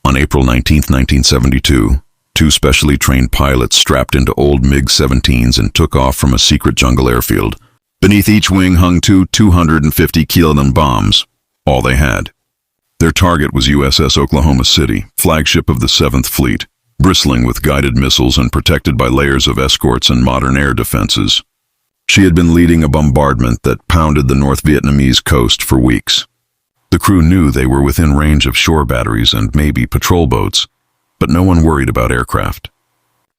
On April 19, 1972, two specially trained pilots strapped into old MiG-17s and took off from a secret jungle airfield. Beneath each wing hung two 250-kiloton bombs, all they had. Their target was USS Oklahoma City, flagship of the 7th Fleet, bristling with guided missiles and protected by layers of escorts and modern air defenses. She had been leading a bombardment that pounded the North Vietnamese coast for weeks. The crew knew they were within range of shore batteries and maybe patrol boats, but no one worried about aircraft.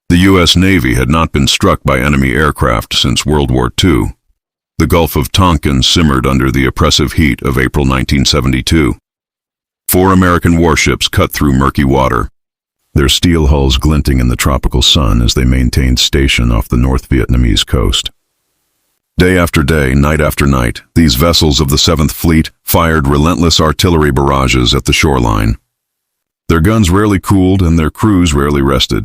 The U.S. Navy had not been struck by enemy aircraft since World War II. The Gulf of Tonkin simmered under the oppressive heat of April 1972. 4 American warships cut through murky water, their steel hulls glinting in the tropical sun as they maintained station off the North Vietnamese coast. Day after day, night after night, these vessels of the 7th Fleet fired relentless artillery barrages at the shoreline. Their guns rarely cooled and their crews rarely rested.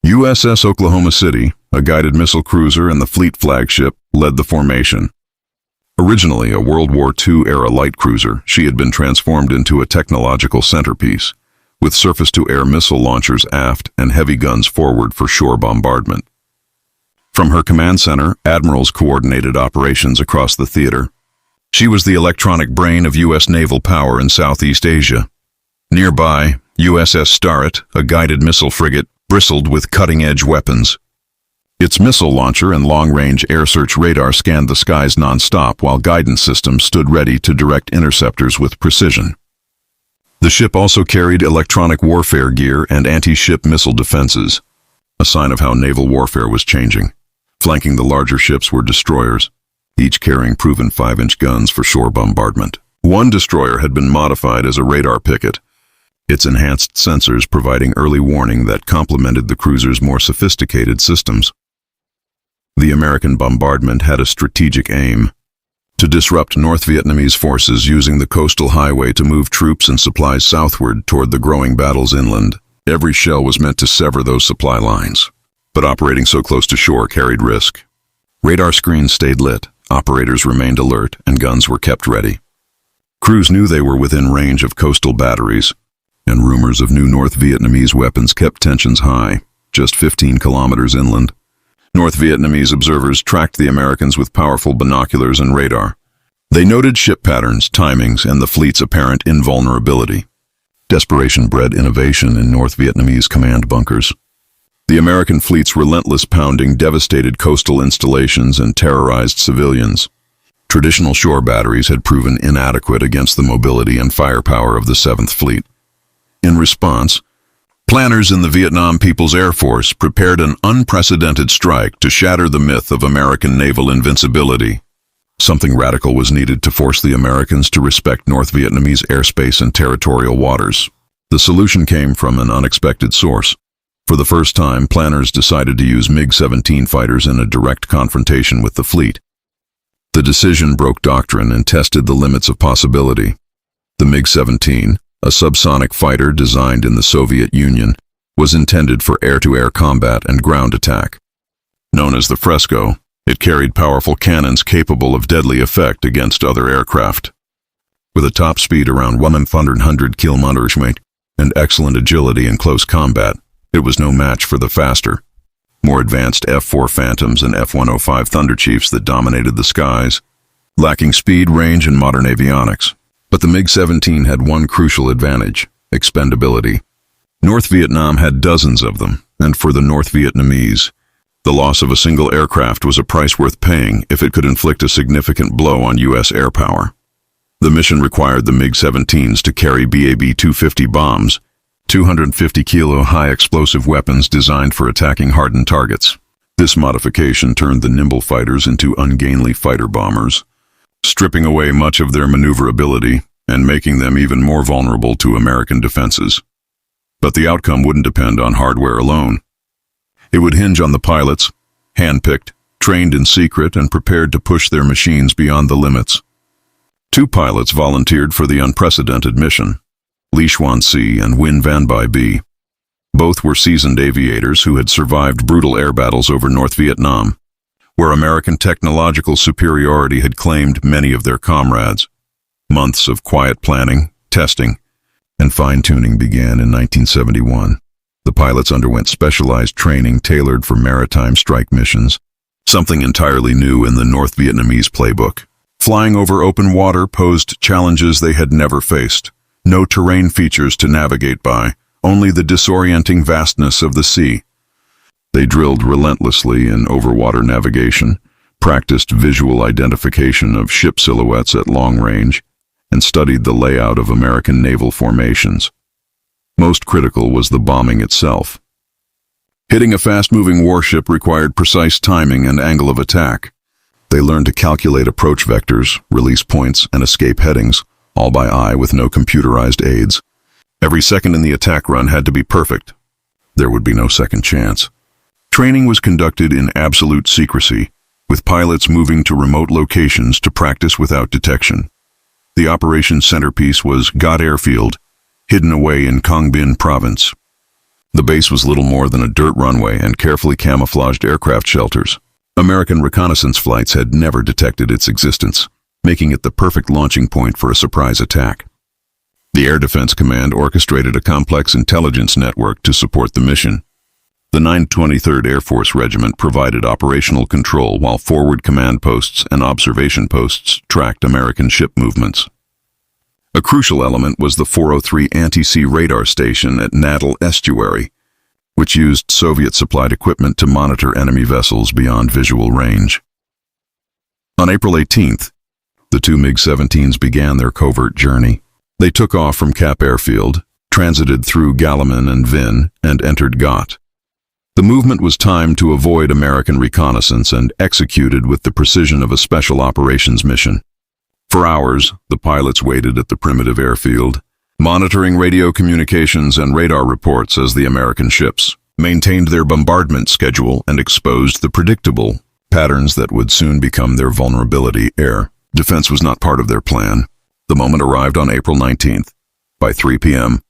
USS Oklahoma City, a guided missile cruiser and the fleet flagship, led the formation. Originally a World War II-era light cruiser, she had been transformed into a technological centerpiece, with surface-to-air missile launchers aft and heavy guns forward for shore bombardment. From her command center, admirals coordinated operations across the theater. She was the electronic brain of U.S. naval power in Southeast Asia. Nearby, USS Sterett, a guided missile frigate, bristled with cutting-edge weapons. Its missile launcher and long-range air search radar scanned the skies non-stop while guidance systems stood ready to direct interceptors with precision. The ship also carried electronic warfare gear and anti-ship missile defenses, a sign of how naval warfare was changing. Flanking the larger ships were destroyers, each carrying proven 5-inch guns for shore bombardment. One destroyer had been modified as a radar picket, its enhanced sensors providing early warning that complemented the cruiser's more sophisticated systems. The American bombardment had a strategic aim: to disrupt North Vietnamese forces using the coastal highway to move troops and supplies southward toward the growing battles inland. Every shell was meant to sever those supply lines, but operating so close to shore carried risk. Radar screens stayed lit, operators remained alert, and guns were kept ready. Crews knew they were within range of coastal batteries, and rumors of new North Vietnamese weapons kept tensions high, just 15 kilometers inland. North Vietnamese observers tracked the Americans with powerful binoculars and radar. They noted ship patterns, timings, and the fleet's apparent invulnerability. Desperation bred innovation in North Vietnamese command bunkers. The American fleet's relentless pounding devastated coastal installations and terrorized civilians. Traditional shore batteries had proven inadequate against the mobility and firepower of the 7th Fleet. In response, planners in the Vietnam People's Air Force prepared an unprecedented strike to shatter the myth of American naval invincibility. Something radical was needed to force the Americans to respect North Vietnamese airspace and territorial waters. The solution came from an unexpected source. For the first time, planners decided to use MiG-17 fighters in a direct confrontation with the fleet. The decision broke doctrine and tested the limits of possibility. The MiG-17, a subsonic fighter designed in the Soviet Union, was intended for air-to-air combat and ground attack. Known as the Fresco, it carried powerful cannons capable of deadly effect against other aircraft. With a top speed around 100 km/h and excellent agility in close combat, it was no match for the faster, more advanced F-4 Phantoms and F-105 Thunderchiefs that dominated the skies, lacking speed, range, and modern avionics. But the MiG-17 had one crucial advantage: expendability. North Vietnam had dozens of them, and for the North Vietnamese, the loss of a single aircraft was a price worth paying if it could inflict a significant blow on U.S. air power. The mission required the MiG-17s to carry BAB-250 bombs, 250-kilo high-explosive weapons designed for attacking hardened targets. This modification turned the nimble fighters into ungainly fighter bombers, stripping away much of their maneuverability and making them even more vulnerable to American defenses. But the outcome wouldn't depend on hardware alone. It would hinge on the pilots, handpicked, trained in secret, and prepared to push their machines beyond the limits. 2 pilots volunteered for the unprecedented mission: Lee Xuan-si and Win Van Bai Bi. Both were seasoned aviators who had survived brutal air battles over North Vietnam, where American technological superiority had claimed many of their comrades. Months of quiet planning, testing, and fine-tuning began in 1971. The pilots underwent specialized training tailored for maritime strike missions, something entirely new in the North Vietnamese playbook. Flying over open water posed challenges they had never faced. No terrain features to navigate by, only the disorienting vastness of the sea. They drilled relentlessly in overwater navigation, practiced visual identification of ship silhouettes at long range, and studied the layout of American naval formations. Most critical was the bombing itself. Hitting a fast-moving warship required precise timing and angle of attack. They learned to calculate approach vectors, release points, and escape headings, all by eye with no computerized aids. Every second in the attack run had to be perfect. There would be no second chance. Training was conducted in absolute secrecy, with pilots moving to remote locations to practice without detection. The operation's centerpiece was Got Airfield, hidden away in Quang Binh province. The base was little more than a dirt runway and carefully camouflaged aircraft shelters. American reconnaissance flights had never detected its existence, making it the perfect launching point for a surprise attack. The Air Defense Command orchestrated a complex intelligence network to support the mission. The 923rd Air Force Regiment provided operational control while forward command posts and observation posts tracked American ship movements. A crucial element was the 403 anti-sea radar station at Naval Estuary, which used Soviet-supplied equipment to monitor enemy vessels beyond visual range. On April 18th, the two MiG-17s began their covert journey. They took off from Cap Airfield, transited through Galaman and Vinh, and entered Got. The movement was timed to avoid American reconnaissance and executed with the precision of a special operations mission. For hours, the pilots waited at the primitive airfield, monitoring radio communications and radar reports as the American ships maintained their bombardment schedule and exposed the predictable patterns that would soon become their vulnerability. Air defense was not part of their plan. The moment arrived on April 19th. By 3 p.m.,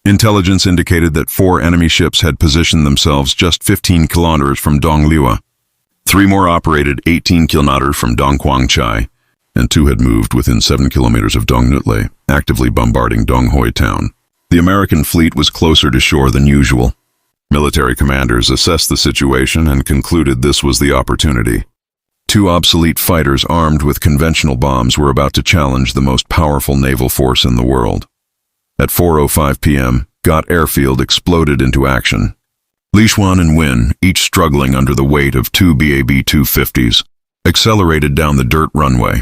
intelligence indicated that 4 enemy ships had positioned themselves just 15 kilometers from Dong Hoi. 3 more operated 18 kilometers from Dong Quang Chai, and 2 had moved within 7 kilometers of Dong Nutle, actively bombarding Dong Hoi town. The American fleet was closer to shore than usual. Military commanders assessed the situation and concluded this was the opportunity. 2 obsolete fighters armed with conventional bombs were about to challenge the most powerful naval force in the world. At 4:05 p.m., Got Airfield exploded into action. Li Xuan and Nguyen, each struggling under the weight of 2 BAB-250s, accelerated down the dirt runway.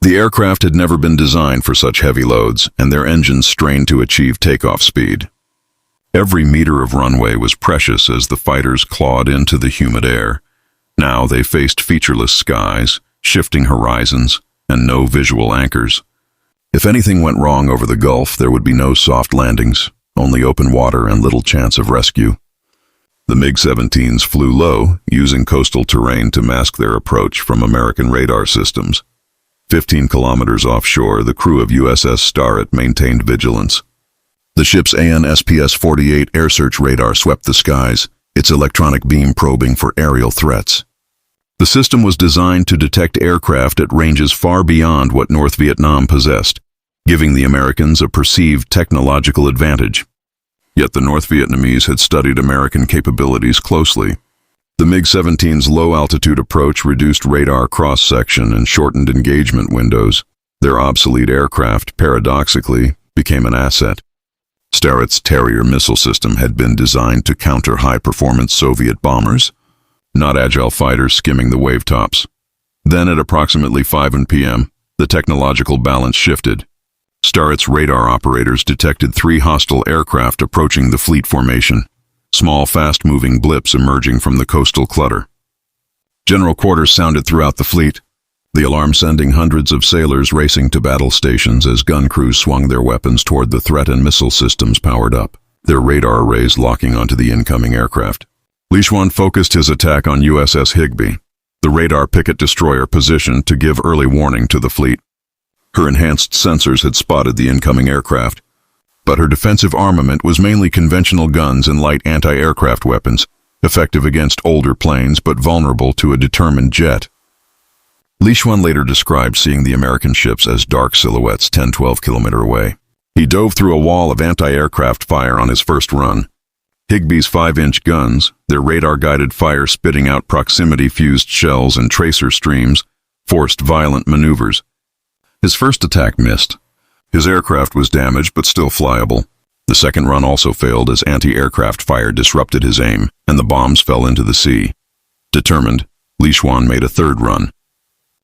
The aircraft had never been designed for such heavy loads, and their engines strained to achieve takeoff speed. Every meter of runway was precious as the fighters clawed into the humid air. Now they faced featureless skies, shifting horizons, and no visual anchors. If anything went wrong over the Gulf, there would be no soft landings, only open water and little chance of rescue. The MiG-17s flew low, using coastal terrain to mask their approach from American radar systems. 15 kilometers offshore, the crew of USS Sterett maintained vigilance. The ship's AN/SPS-48 air search radar swept the skies, its electronic beam probing for aerial threats. The system was designed to detect aircraft at ranges far beyond what North Vietnam possessed, giving the Americans a perceived technological advantage. Yet the North Vietnamese had studied American capabilities closely. The MiG-17's low-altitude approach reduced radar cross-section and shortened engagement windows. Their obsolete aircraft, paradoxically, became an asset. Sterett's Terrier missile system had been designed to counter high-performance Soviet bombers, not agile fighters skimming the wavetops. Then at approximately 5 p.m., the technological balance shifted. Sterett's radar operators detected 3 hostile aircraft approaching the fleet formation, small fast-moving blips emerging from the coastal clutter. General quarters sounded throughout the fleet, the alarm sending hundreds of sailors racing to battle stations as gun crews swung their weapons toward the threat and missile systems powered up, their radar arrays locking onto the incoming aircraft. Li Xuan focused his attack on USS Higbee, the radar picket destroyer positioned to give early warning to the fleet. Her enhanced sensors had spotted the incoming aircraft, but her defensive armament was mainly conventional guns and light anti-aircraft weapons, effective against older planes but vulnerable to a determined jet. Li Xuan later described seeing the American ships as dark silhouettes 10-12 kilometers away. He dove through a wall of anti-aircraft fire on his first run. Higbee's 5-inch guns, their radar-guided fire spitting out proximity-fused shells and tracer streams, forced violent maneuvers. His first attack missed. His aircraft was damaged but still flyable. The second run also failed as anti-aircraft fire disrupted his aim, and the bombs fell into the sea. Determined, Li Xuan made a third run.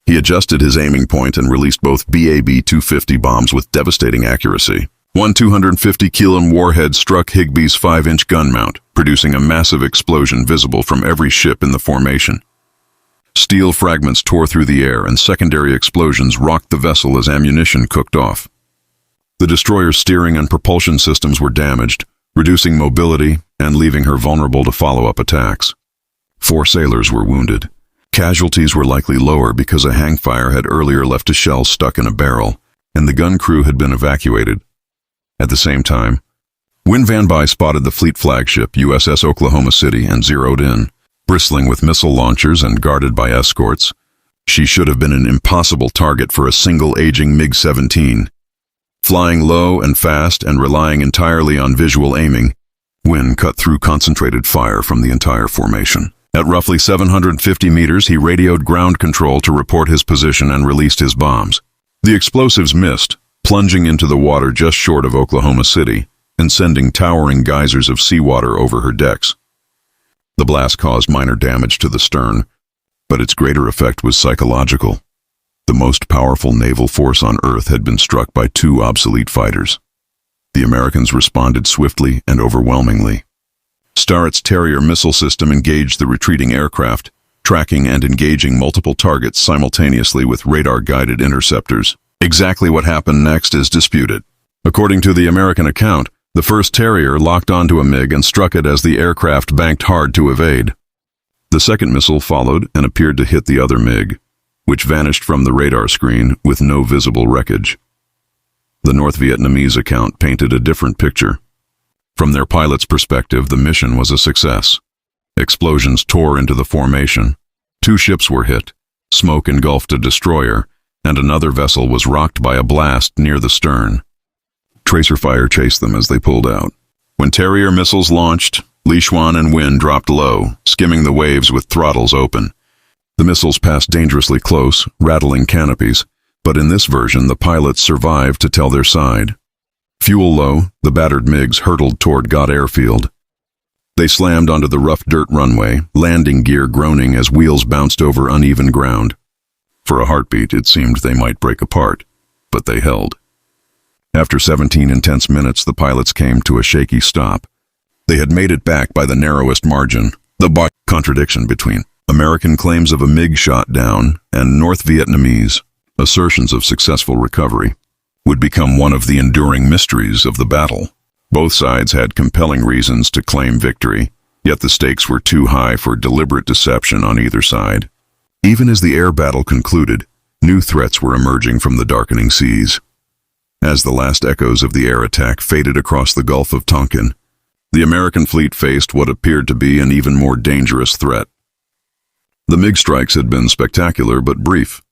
He adjusted his aiming point and released both BAB-250 bombs with devastating accuracy. One 250-kilo warhead struck Higbee's 5-inch gun mount, producing a massive explosion visible from every ship in the formation. Steel fragments tore through the air and secondary explosions rocked the vessel as ammunition cooked off. The destroyer's steering and propulsion systems were damaged, reducing mobility and leaving her vulnerable to follow-up attacks. 4 sailors were wounded. Casualties were likely lower because a hang fire had earlier left a shell stuck in a barrel, and the gun crew had been evacuated. At the same time, Win Van Bai spotted the fleet flagship USS Oklahoma City and zeroed in. Bristling with missile launchers and guarded by escorts, she should have been an impossible target for a single aging MiG-17. Flying low and fast and relying entirely on visual aiming, Win cut through concentrated fire from the entire formation. At roughly 750 meters, he radioed ground control to report his position and released his bombs. The explosives missed, plunging into the water just short of Oklahoma City and sending towering geysers of seawater over her decks. The blast caused minor damage to the stern, but its greater effect was psychological. The most powerful naval force on Earth had been struck by 2 obsolete fighters. The Americans responded swiftly and overwhelmingly. Sterett's Terrier missile system engaged the retreating aircraft, tracking and engaging multiple targets simultaneously with radar-guided interceptors. Exactly what happened next is disputed. According to the American account, the first Terrier locked onto a MiG and struck it as the aircraft banked hard to evade. The second missile followed and appeared to hit the other MiG, which vanished from the radar screen with no visible wreckage. The North Vietnamese account painted a different picture. From their pilot's perspective, the mission was a success. Explosions tore into the formation. 2 ships were hit, smoke engulfed a destroyer, and another vessel was rocked by a blast near the stern. Tracer fire chased them as they pulled out. When Terrier missiles launched, Li Xuan and Win dropped low, skimming the waves with throttles open. The missiles passed dangerously close, rattling canopies, but in this version the pilots survived to tell their side. Fuel low, the battered MiGs hurtled toward Gott Airfield. They slammed onto the rough dirt runway, landing gear groaning as wheels bounced over uneven ground. For a heartbeat, it seemed they might break apart, but they held. After 17 intense minutes, the pilots came to a shaky stop. They had made it back by the narrowest margin. The contradiction between American claims of a MiG shot down and North Vietnamese assertions of successful recovery would become one of the enduring mysteries of the battle. Both sides had compelling reasons to claim victory, yet the stakes were too high for deliberate deception on either side. Even as the air battle concluded, new threats were emerging from the darkening seas. As the last echoes of the air attack faded across the Gulf of Tonkin, the American fleet faced what appeared to be an even more dangerous threat. The MiG strikes had been spectacular but brief.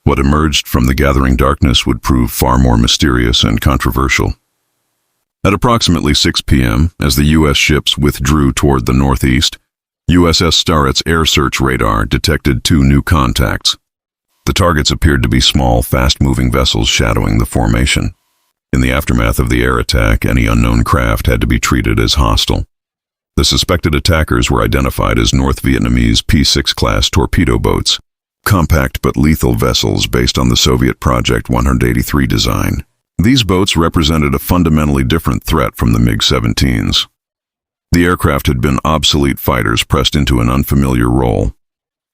What emerged from the gathering darkness would prove far more mysterious and controversial. At approximately 6 p.m., as the U.S. ships withdrew toward the northeast, USS Sterett's air search radar detected 2 new contacts. The targets appeared to be small, fast-moving vessels shadowing the formation. In the aftermath of the air attack, any unknown craft had to be treated as hostile. The suspected attackers were identified as North Vietnamese P-6 class torpedo boats, compact but lethal vessels based on the Soviet Project 183 design. These boats represented a fundamentally different threat from the MiG-17s. The aircraft had been obsolete fighters pressed into an unfamiliar role,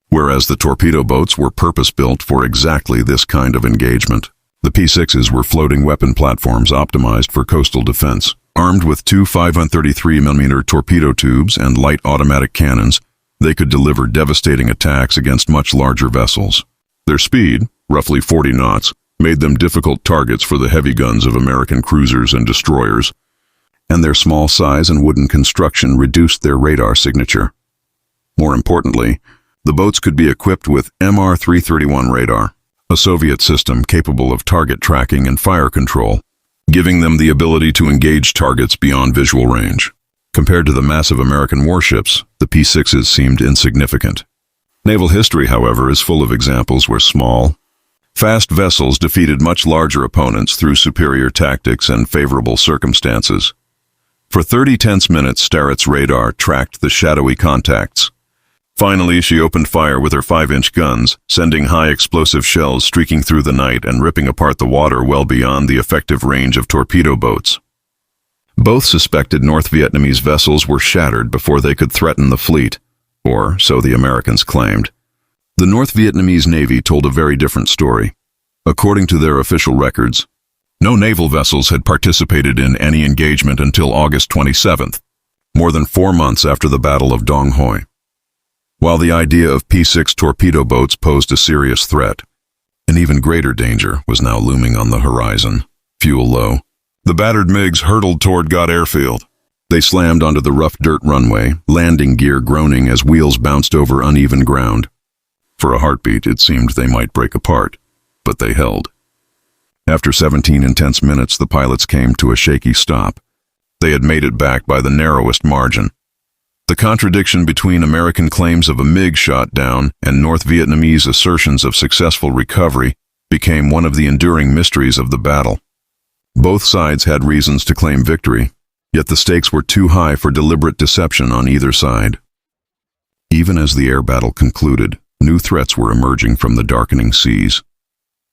whereas the torpedo boats were purpose-built for exactly this kind of engagement. The P-6s were floating weapon platforms optimized for coastal defense. Armed with 2 533mm torpedo tubes and light automatic cannons, they could deliver devastating attacks against much larger vessels. Their speed, roughly 40 knots, made them difficult targets for the heavy guns of American cruisers and destroyers, and their small size and wooden construction reduced their radar signature. More importantly, the boats could be equipped with MR-331 radar, a Soviet system capable of target tracking and fire control. giving them the ability to engage targets beyond visual range. Compared to the massive American warships, the P-6s seemed insignificant. Naval history, however, is full of examples where small, fast vessels defeated much larger opponents through superior tactics and favorable circumstances. For 30 tense minutes, Sterett's radar tracked the shadowy contacts. Finally, she opened fire with her 5-inch guns, sending high explosive shells streaking through the night and ripping apart the water well beyond the effective range of torpedo boats. Both suspected North Vietnamese vessels were shattered before they could threaten the fleet, or so the Americans claimed. The North Vietnamese Navy told a very different story. According to their official records, no naval vessels had participated in any engagement until August 27th, more than 4 months after the Battle of Dong Hoi. While the idea of P-6 torpedo boats posed a serious threat, an even greater danger was now looming on the horizon. Fuel low, the battered MiGs hurtled toward Gott Airfield. They slammed onto the rough dirt runway, landing gear groaning as wheels bounced over uneven ground. For a heartbeat, it seemed they might break apart, but they held. After 17 intense minutes, the pilots came to a shaky stop. They had made it back by the narrowest margin. The contradiction between American claims of a MiG shot down and North Vietnamese assertions of successful recovery became one of the enduring mysteries of the battle. Both sides had reasons to claim victory, yet the stakes were too high for deliberate deception on either side. Even as the air battle concluded, new threats were emerging from the darkening seas.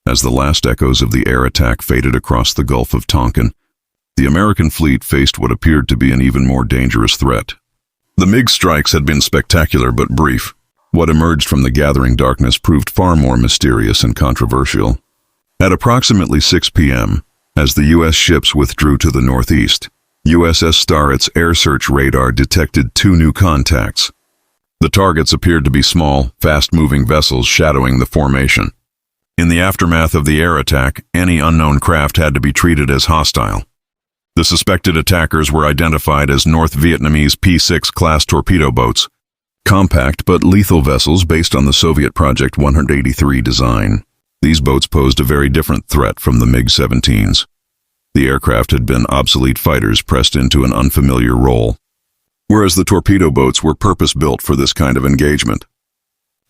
As the last echoes of the air attack faded across the Gulf of Tonkin, the American fleet faced what appeared to be an even more dangerous threat. The MiG strikes had been spectacular but brief. What emerged from the gathering darkness proved far more mysterious and controversial. At approximately 6 p.m., as the U.S. ships withdrew to the northeast, USS Sterett's air search radar detected 2 new contacts. The targets appeared to be small, fast-moving vessels shadowing the formation. In the aftermath of the air attack, any unknown craft had to be treated as hostile. The suspected attackers were identified as North Vietnamese P-6 class torpedo boats, compact but lethal vessels based on the Soviet Project 183 design. These boats posed a very different threat from the MiG-17s. The aircraft had been obsolete fighters pressed into an unfamiliar role, whereas the torpedo boats were purpose-built for this kind of engagement.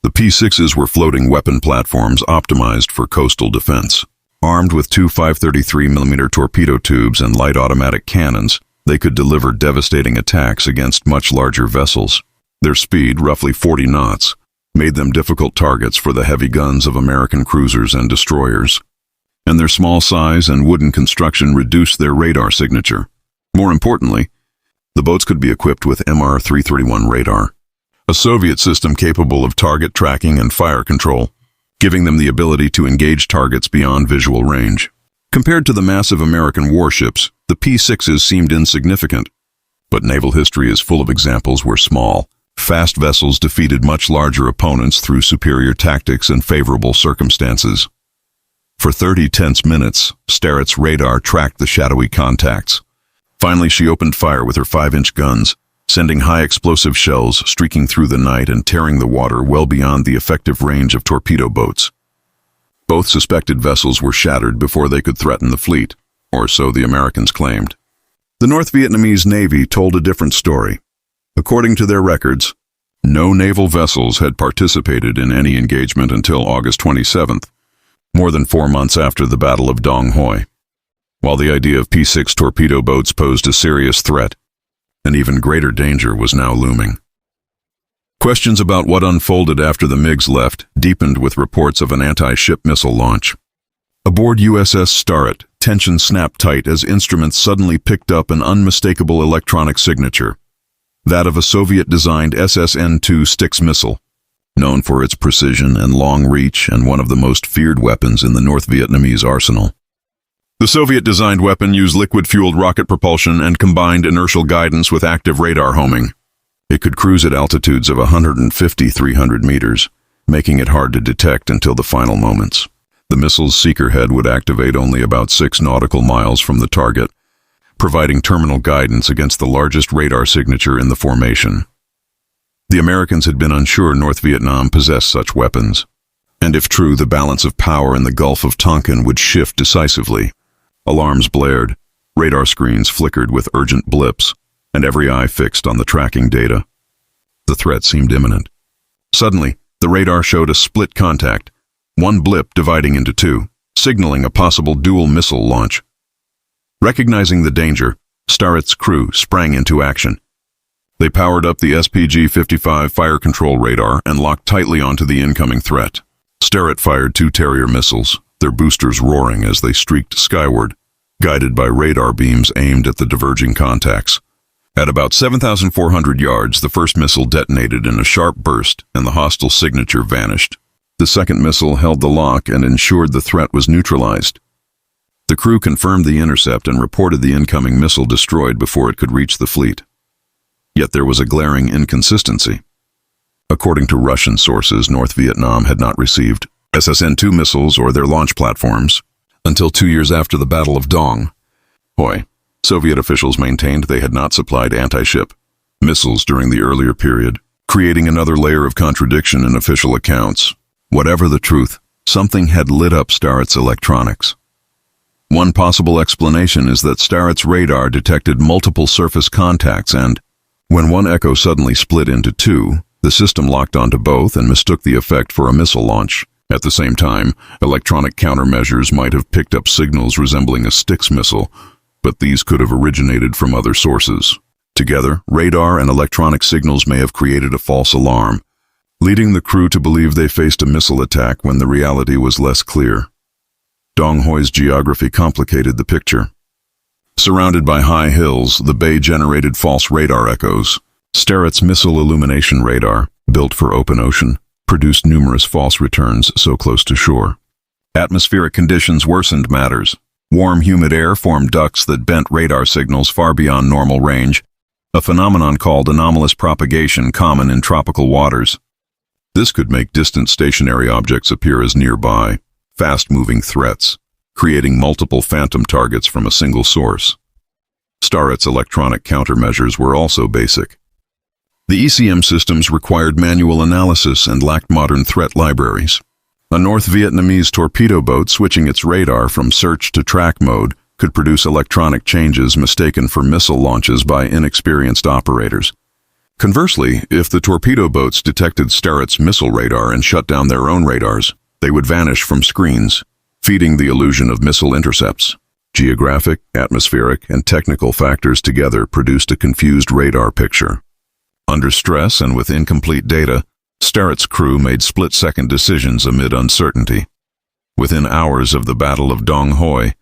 The P-6s were floating weapon platforms optimized for coastal defense. Armed with 2 533mm torpedo tubes and light automatic cannons, they could deliver devastating attacks against much larger vessels. Their speed, roughly 40 knots, made them difficult targets for the heavy guns of American cruisers and destroyers. And their small size and wooden construction reduced their radar signature. More importantly, the boats could be equipped with MR-331 radar, a Soviet system capable of target tracking and fire control, giving them the ability to engage targets beyond visual range. Compared to the massive American warships, the P-6s seemed insignificant. But naval history is full of examples where small, fast vessels defeated much larger opponents through superior tactics and favorable circumstances. For 30 tense minutes, Sterett's radar tracked the shadowy contacts. Finally, she opened fire with her 5-inch guns, sending high explosive shells streaking through the night and tearing the water well beyond the effective range of torpedo boats. Both suspected vessels were shattered before they could threaten the fleet, or so the Americans claimed. The North Vietnamese Navy told a different story. According to their records, no naval vessels had participated in any engagement until August 27th, more than 4 months after the Battle of Dong Hoi. While the idea of P-6 torpedo boats posed a serious threat, an even greater danger was now looming. Questions about what unfolded after the MiGs left deepened with reports of an anti-ship missile launch. Aboard USS Sterett, tension snapped tight as instruments suddenly picked up an unmistakable electronic signature, that of a Soviet-designed SSN-2 Styx missile, known for its precision and long reach and one of the most feared weapons in the North Vietnamese arsenal. The Soviet-designed weapon used liquid-fueled rocket propulsion and combined inertial guidance with active radar homing. It could cruise at altitudes of 150-300 meters, making it hard to detect until the final moments. The missile's seeker head would activate only about 6 nautical miles from the target, providing terminal guidance against the largest radar signature in the formation. The Americans had been unsure North Vietnam possessed such weapons, and if true, the balance of power in the Gulf of Tonkin would shift decisively. Alarms blared, radar screens flickered with urgent blips, and every eye fixed on the tracking data. The threat seemed imminent. Suddenly, the radar showed a split contact, one blip dividing into two, signaling a possible dual missile launch. Recognizing the danger, Sterett's crew sprang into action. They powered up the SPG-55 fire control radar and locked tightly onto the incoming threat. Sterett fired 2 Terrier missiles, their boosters roaring as they streaked skyward, guided by radar beams aimed at the diverging contacts. At about 7,400 yards, the first missile detonated in a sharp burst and the hostile signature vanished. The second missile held the lock and ensured the threat was neutralized. The crew confirmed the intercept and reported the incoming missile destroyed before it could reach the fleet. Yet there was a glaring inconsistency. According to Russian sources, North Vietnam had not received SSN-2 missiles or their launch platforms until 2 years after the Battle of Dong Hoi. Soviet officials maintained they had not supplied anti-ship missiles during the earlier period, creating another layer of contradiction in official accounts. Whatever the truth, something had lit up Sterett's electronics. One possible explanation is that Sterett's radar detected multiple surface contacts and, when one echo suddenly split into two, the system locked onto both and mistook the effect for a missile launch. At the same time, electronic countermeasures might have picked up signals resembling a Styx missile, but these could have originated from other sources. Together, radar and electronic signals may have created a false alarm, leading the crew to believe they faced a missile attack when the reality was less clear. Dong Hoi's geography complicated the picture. Surrounded by high hills, the bay generated false radar echoes. Sterett's missile illumination radar, built for open ocean, produced numerous false returns so close to shore. Atmospheric conditions worsened matters. Warm, humid air formed ducts that bent radar signals far beyond normal range, a phenomenon called anomalous propagation common in tropical waters. This could make distant stationary objects appear as nearby, fast-moving threats, creating multiple phantom targets from a single source. Sterett's electronic countermeasures were also basic. The ECM systems required manual analysis and lacked modern threat libraries. A North Vietnamese torpedo boat switching its radar from search to track mode could produce electronic changes mistaken for missile launches by inexperienced operators. Conversely, if the torpedo boats detected Sterett's missile radar and shut down their own radars, they would vanish from screens, feeding the illusion of missile intercepts. Geographic, atmospheric, and technical factors together produced a confused radar picture. Under stress and with incomplete data, Sterett's crew made split-second decisions amid uncertainty. Within hours of the Battle of Dong Hoi,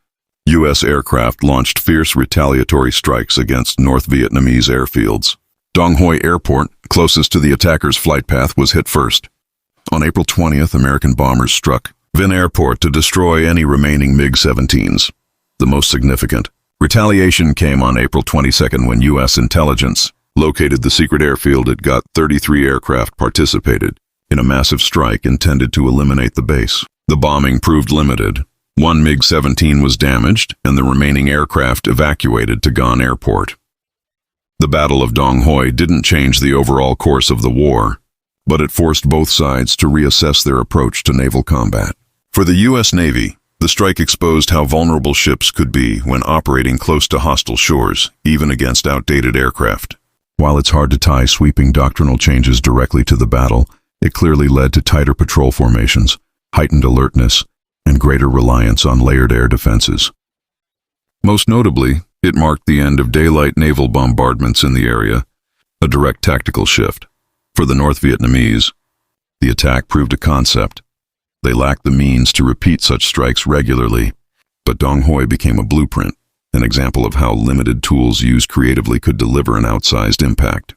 U.S. aircraft launched fierce retaliatory strikes against North Vietnamese airfields. Dong Hoi Airport, closest to the attacker's flight path, was hit first. On April 20th, American bombers struck Vinh Airport to destroy any remaining MiG-17s. The most significant retaliation came on April 22nd when U.S. intelligence located the secret airfield at Gut. 33 aircraft participated in a massive strike intended to eliminate the base. The bombing proved limited. One MiG-17 was damaged, and the remaining aircraft evacuated to Gan Airport. The Battle of Dong Hoi didn't change the overall course of the war, but it forced both sides to reassess their approach to naval combat. For the U.S. Navy, the strike exposed how vulnerable ships could be when operating close to hostile shores, even against outdated aircraft. While it's hard to tie sweeping doctrinal changes directly to the battle, it clearly led to tighter patrol formations, heightened alertness, and greater reliance on layered air defenses. Most notably, it marked the end of daylight naval bombardments in the area, a direct tactical shift. For the North Vietnamese, the attack proved a concept. They lacked the means to repeat such strikes regularly, but Dong Hoi became a blueprint, an example of how limited tools used creatively could deliver an outsized impact.